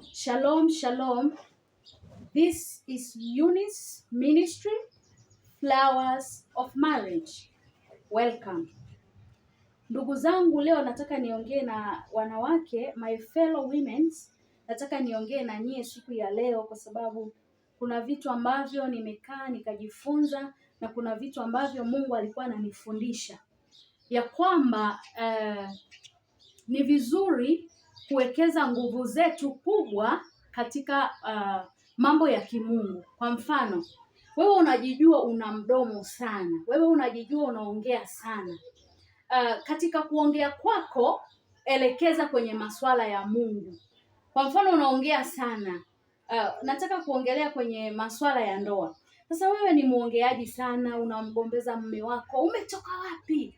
Shalom, shalom. This is Eunice Ministry, Flowers of Marriage. Welcome. Ndugu zangu, leo nataka niongee na wanawake, my fellow women. Nataka niongee na nyie siku ya leo kwa sababu kuna vitu ambavyo nimekaa nikajifunza na kuna vitu ambavyo Mungu alikuwa ananifundisha ya kwamba ni vizuri kuwekeza nguvu zetu kubwa katika mambo ya kimungu. Kwa mfano, wewe unajijua una mdomo sana, wewe unajijua unaongea sana. Katika kuongea kwako, elekeza kwenye masuala ya Mungu. Kwa mfano, unaongea sana. Nataka kuongelea kwenye masuala ya ndoa. Sasa wewe ni muongeaji sana, unamgombeza mume wako. Umetoka wapi?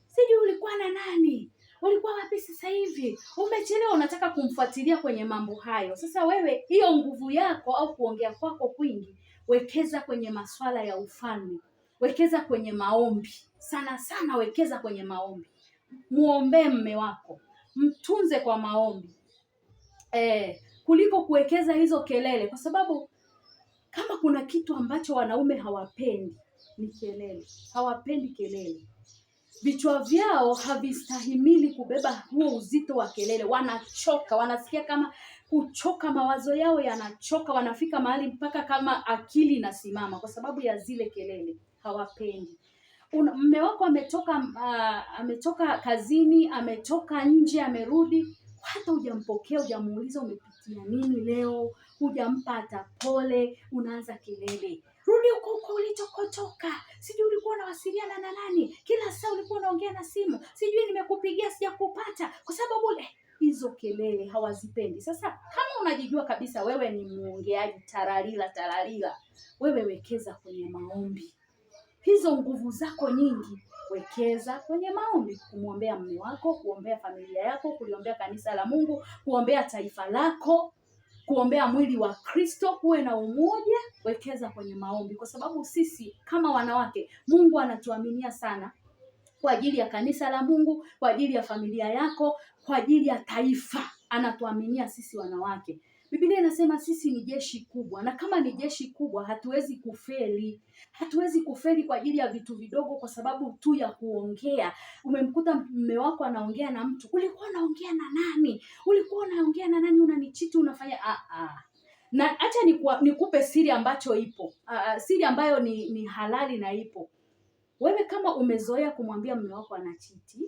Sijui ulikuwa na nani? Ulikuwa wapi sasa hivi? Umechelewa, unataka kumfuatilia kwenye mambo hayo. Sasa wewe hiyo nguvu yako au kuongea kwako kwingi, wekeza kwenye masuala ya ufalme. Wekeza kwenye maombi. Sana sana wekeza kwenye maombi. Muombe mume wako. Mtunze kwa maombi. Kuliko kuwekeza hizo kelele, kwa sababu kama kuna kitu ambacho wanaume hawapendi ni kelele. Hawapendi kelele. Vichwa vyao havistahimili kubeba huo uzito wa kelele. Wanachoka, wanasikia kama kuchoka, mawazo yao yanachoka, wanafika mahali mpaka kama akili inasimama kwa sababu ya zile kelele. Hawapendi. Mume wako ametoka kazini, ametoka nje, amerudi, hata hujampokea, hujamuuliza umepitia nini leo, hujampa hata pole, unaanza kelele. Rudi huko ulitokotoka. Sijui ulikuwa unawasiliana na nani? Kila saa ulikuwa unaongea na simu. Sijui nimekupigia sijakupata. Kwa sababu hizo kelele hawazipendi. Sasa kama unajijua kabisa wewe ni muongeaji tararila, wewe wekeza kwenye maombi. Hizo nguvu zako nyingi wekeza kwenye maombi, kumwombea mume wako, kuombea familia yako, kuliombea kanisa la Mungu, kuombea taifa lako, kuombea mwili wa Kristo, kuwe na umoja. Wekeza kwenye maombi, kwa sababu sisi kama wanawake Mungu anatuaminia sana kwa ajili ya kanisa la Mungu, kwa ajili ya familia yako, kwa ajili ya taifa. Anatuaminia sisi wanawake. Biblia inasema sisi ni jeshi kubwa, na kama ni jeshi kubwa hatuwezi kufeli. Hatuwezi kufeli kwa ajili ya vitu vidogo kwa sababu tu ya kuongea. Umemkuta mume wako anaongea na mtu, ulikuwa unaongea na nani? Ulikuwa unaongea na nani? Unanichiti, unafanya Na acha nikupe siri ambacho ipo. Siri ambayo ni halali na ipo. Wewe kama umezoea kumwambia mume wako anachiti,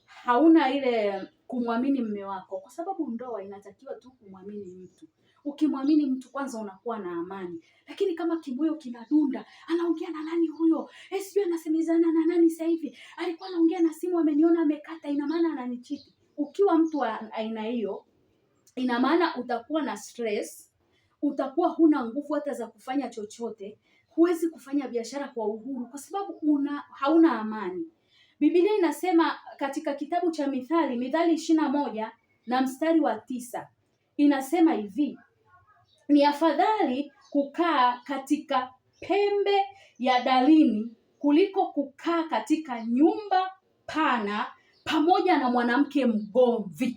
hauna ile kumwamini mume wako, kwa sababu ndoa inatakiwa tu kumwamini mtu. Ukimwamini mtu kwanza unakuwa na amani. Lakini kama kimoyo kinadunda, anaongea na nani huyo? Sijui anasemezana na nani sasa hivi? Alikuwa anaongea na simu, ameniona amekata, ina maana ananichiti. Ukiwa mtu wa aina hiyo, ina maana utakuwa na stress, utakuwa huna nguvu hata za kufanya chochote, huwezi kufanya biashara kwa uhuru kwa sababu hauna amani. Biblia inasema katika kitabu cha Mithali 21 na mstari wa 9, inasema hivi: ni afadhali kukaa katika pembe ya darini kuliko kukaa katika nyumba pana pamoja na mwanamke mgomvi.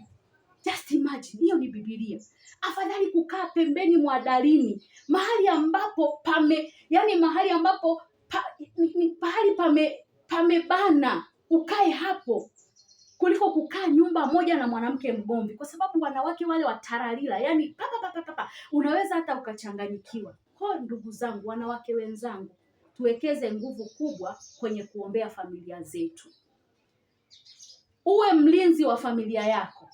Just imagine, hiyo ni Biblia. Afadhali kukaa pembeni mwa darini, mahali ambapo mahali ambapo pamebana, ukae hapo kuliko kukaa nyumba moja na mwanamke mgomvi, kwa sababu wanawake wale watararila, unaweza hata ukachanganyikiwa. Kwa ndugu zangu, wanawake wenzangu, tuwekeze nguvu kubwa kwenye kuombea familia zetu. Uwe mlinzi wa familia yako.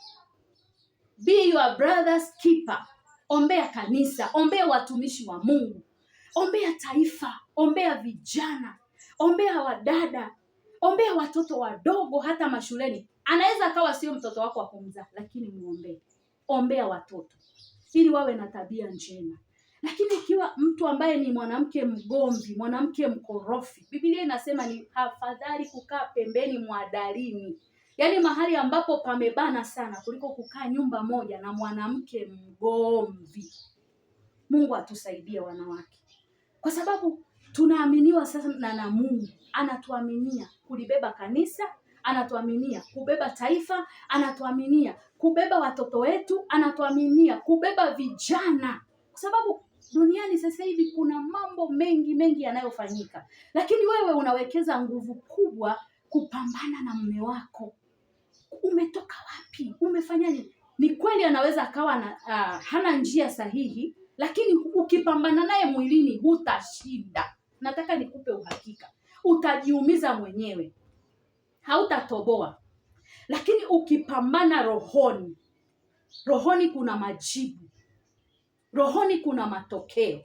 Be your brother's keeper. Ombea kanisa, ombea watumishi wa Mungu, ombea taifa, ombea vijana, ombea wadada, ombea watoto wadogo hata mashuleni. Anaweza akawa sio mtoto wako wa kumzaa, lakini muombee. Ombea watoto ili wawe na tabia njema. Lakini ikiwa mtu ambaye ni mwanamke mgomvi, mwanamke mkorofi, Biblia inasema ni afadhali kukaa pembeni mwa darini, yaani mahali ambapo pamebana sana, kuliko kukaa nyumba moja na mwanamke mgomvi. Mungu atusaidie wanawake, kwa sababu tunaaminiwa sasa na Mungu. Anatuaminia kulibeba kanisa, anatuaminia kubeba taifa, anatuaminia kubeba watoto wetu, anatuaminia kubeba vijana, kwa sababu duniani sasa hivi kuna mambo mengi yanayofanyika, lakini wewe unawekeza nguvu kubwa kupambana na mume wako. Umetoka wapi? Umefanya nini? Ni kweli anaweza akawa hana njia sahihi, lakini ukipambana naye mwilini hutashinda. Nataka nikupe uhakika, utajiumiza mwenyewe, hautatoboa. Lakini ukipambana rohoni, rohoni kuna majibu, rohoni kuna matokeo.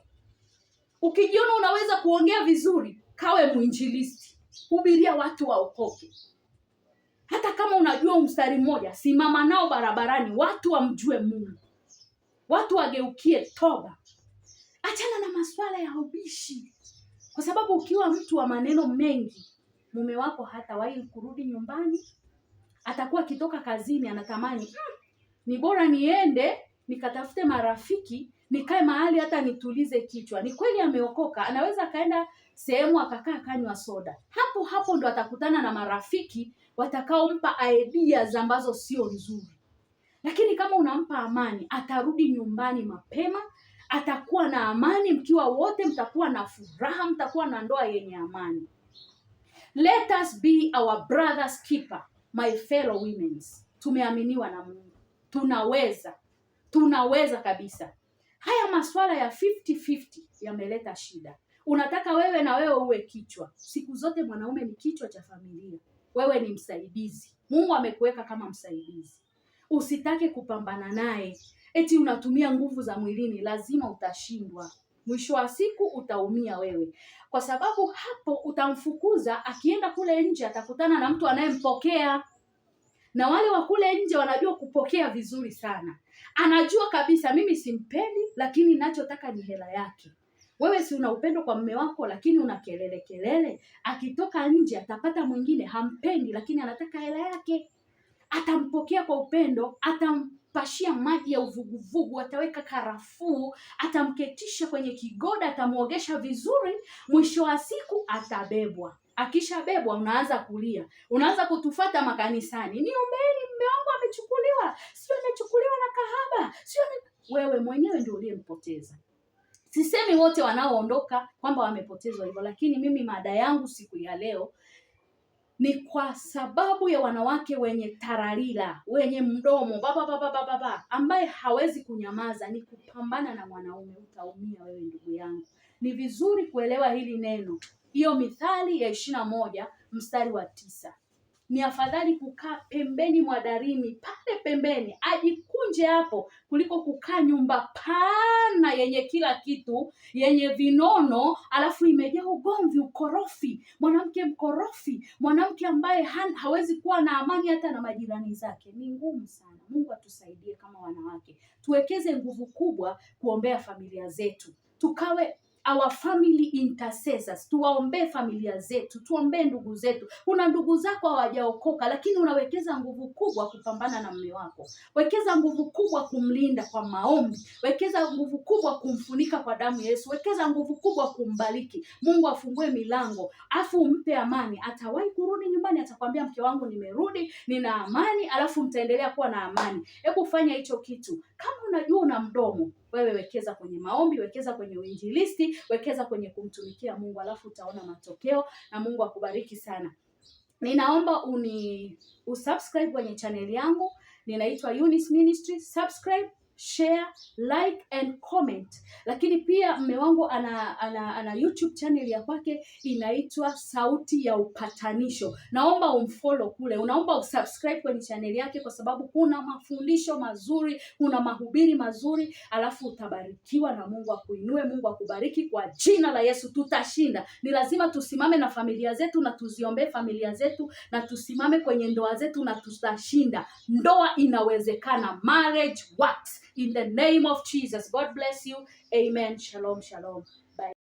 Ukijiona unaweza kuongea vizuri, kawe mwinjilisti, hubiria watu waokoke. Hata kama unajua mstari mmoja, simama nao barabarani, watu wamjue Mungu, watu wageukie toba. Achana na masuala ya ubishi, kwa sababu ukiwa mtu wa maneno mengi, mume wako hatawahi kurudi nyumbani. Atakuwa akitoka kazini anatamani, ni bora niende nikatafute marafiki, nikae mahali hata nitulize kichwa. Ni kweli ameokoka, anaweza kaenda sehemu akakaa kanywa soda. Hapo ndo atakutana na marafiki watakaompa ideas ambazo sio nzuri. Lakini kama unampa amani, atarudi nyumbani mapema, atakuwa na amani, mkiwa wote mtakuwa na furaha, mtakuwa na ndoa yenye amani. Let us be our brother's keeper, my fellow women. Tumeaminiwa na Mungu. Tunaweza kabisa. Haya masuala ya 50-50 yameleta shida. Unataka wewe na wewe uwe kichwa. Siku zote mwanaume ni kichwa cha familia. Wewe ni msaidizi. Mungu amekuweka kama msaidizi. Usitake kupambana naye. Eti unatumia nguvu za mwilini, lazima utashindwa. Mwisho wa siku utaumia wewe. Kwa sababu hapo utamfukuza, akienda kule nje atakutana na mtu anayempokea. Na wale wa kule nje wanajua kupokea vizuri sana. Anajua kabisa mimi simpendi, lakini ninachotaka ni hela yake. Wewe si una upendo kwa mume wako, lakini una kelele. Akitoka nje atapata mwingine hampendi, lakini anataka hela yake. Atampokea kwa upendo, atampashia maji ya uvuguvugu, ataweka karafuu, atamketisha kwenye kigoda, atamuogesha vizuri. Mwisho wa siku atabebwa. Akishabebwa unaanza kulia, unaanza kutufuata makanisani, niombeeni mume wangu amechukuliwa, sio amechukuliwa na kahaba, sio wewe mwenyewe ndio uliyempoteza. Sisemi wote wanaoondoka kwamba wamepotezwa hivyo, lakini mimi mada yangu siku ya leo ni kwa sababu ya wanawake wenye tararila, wenye mdomo baba ambaye hawezi kunyamaza. Ni kupambana na mwanaume, utaumia wewe ndugu yangu. Ni vizuri kuelewa hili neno. Hiyo Mithali ya 21 mstari wa 9. Ni afadhali kukaa pembeni mwa darini, pale pembeni, ajikunje hapo, kuliko kukaa nyumba pana yenye kila kitu, yenye vinono, alafu imejaa ugomvi, ukorofi. Mwanamke mkorofi, mwanamke ambaye hawezi kuwa na amani hata na majirani zake. Ni ngumu sana. Mungu atusaidie kama wanawake. Tuwekeze nguvu kubwa kuombea familia zetu. Tukawe our family intercessors. Tuwaombee familia zetu, tuombee ndugu zetu. Kuna ndugu zako hawajaokoka, lakini unawekeza nguvu kubwa kupambana na mume wako. Wekeza nguvu kubwa kumlinda kwa maombi. Wekeza nguvu kubwa kumfunika kwa damu ya Yesu. Wekeza nguvu kubwa kumbariki. Mungu afungue milango, afu umpe amani. Atawahi kurudi nyumbani, atakwambia mke wangu nimerudi, nina amani, alafu mtaendelea kuwa na amani. Hebu fanya hicho kitu. Kama unajua una mdomo, wewe wekeza kwenye maombi, wekeza kwenye uinjilisti, wekeza kwenye kumtumikia Mungu, alafu utaona matokeo na Mungu akubariki sana. Ninaomba usubscribe kwenye channel yangu. Ninaitwa Eunice Ministry. Subscribe, share, like and comment. Lakini pia mume wangu ana YouTube channel ya kwake inaitwa Sauti ya Upatanisho. Naomba umfollow kule. Unaomba usubscribe kwenye channel yake, kwa sababu kuna mafundisho mazuri, kuna mahubiri mazuri, alafu utabarikiwa na Mungu akuinue, Mungu akubariki kwa jina la Yesu. Tutashinda. Ni lazima tusimame na familia zetu na tuziombee familia zetu, na tusimame kwenye ndoa zetu na tutashinda. Ndoa inawezekana. Marriage works. In the name of Jesus. God bless you. Amen. Shalom, shalom.